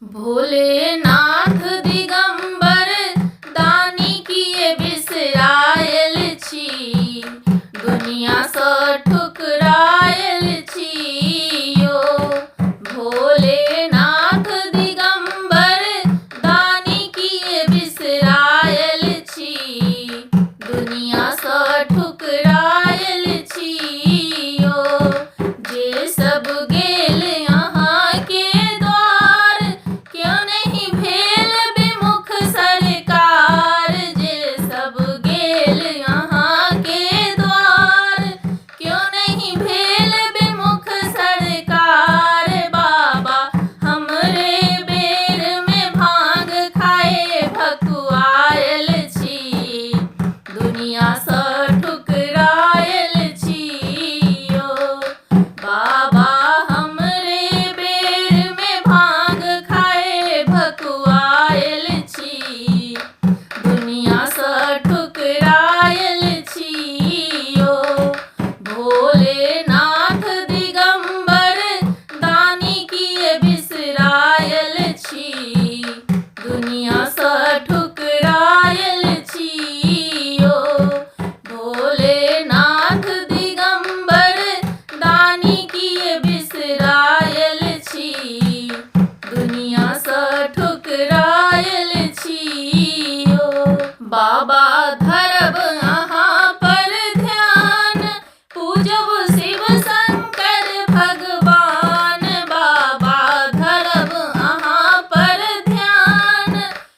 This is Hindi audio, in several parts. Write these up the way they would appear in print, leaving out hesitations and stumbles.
भोलेनाथ दिगंबर दानी किए बिसरायल छी, दुनिया सँ ठुकरायल छी यो। भोलेनाथ दिगंबर दानी किए बिसरायल छी, दुनिया सँ ठुकरायल छी यो। जे सब गेल अहाँ के द्वार, क्यों नहीं भेल विमुख सरकार। जे सब गेल अहाँ के द्वार, क्यों नहीं भेल विमुख सरकार। बाबा हमरे बेर में भांग खाए भकुआयल छी, दुनिया सँ ठुकरायल छी यो। बाबा हमरे बेर में भांग खाए भकुआयल छी, दुनिया सँ ठुकरायल छी यो। भोलेनाथ दिगंबर दानी किए बिसरायल छी, दुनिया सँ ठुकरायल छी यो। भोलेनाथ दिगंबर दानी किए बिसरायल छी, दुनिया सँ ठुकरायल छी यो। बाबा धरब अहाँ पर ध्यान, पूजब शिव शंकर भगवान। बाबा धरब अहाँ पर ध्यान,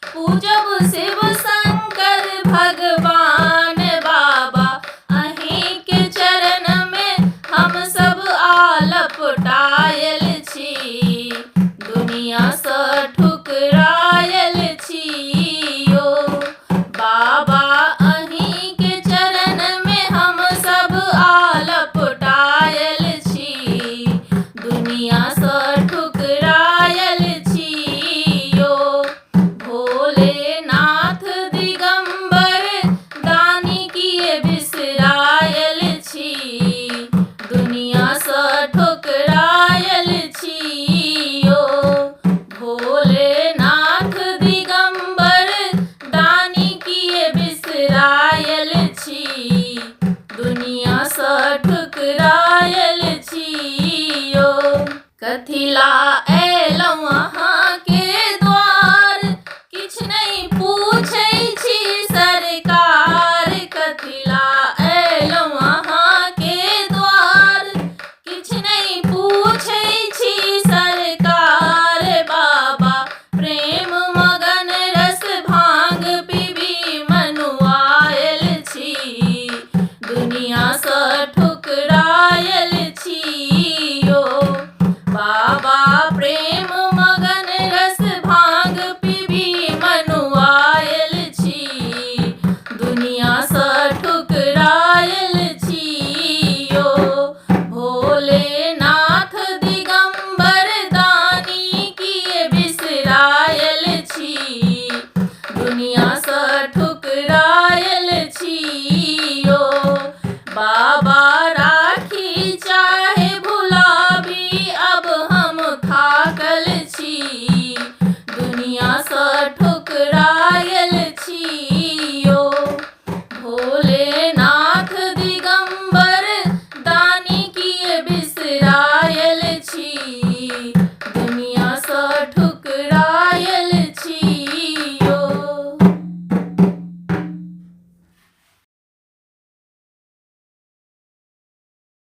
पूजब शिव शंकर भगवान। बाबा अहीं के चरण में हम सब आलपटायल छी, दुनिया सँ ठुकरायल छी यो। बाबा अहीं के चरण में हम सब आलपटायल छी, दुनिया सँ ठुकरायल छी यो। भोलेनाथ दिगंबर दानी किए बिसरायल छी, दुनिया सँ ठुकरायल छी यो। भोलेनाथ दिगंबर दानी किए बिसरायल छी, दुनिया सँ ठुकरायल छी यो। कथिला अयलहुँ अहाँ के द्वार, किछ नहीं पूछै छी सरकार। कथिला अयलहुँ अहाँ के द्वार, किछ नहीं पूछै छी सरकार। बाबा प्रेम मगन रस भांग पीबी मनुआयल छी, दुनिया सँ ठुकरायल छी यो। बाबा प्रेम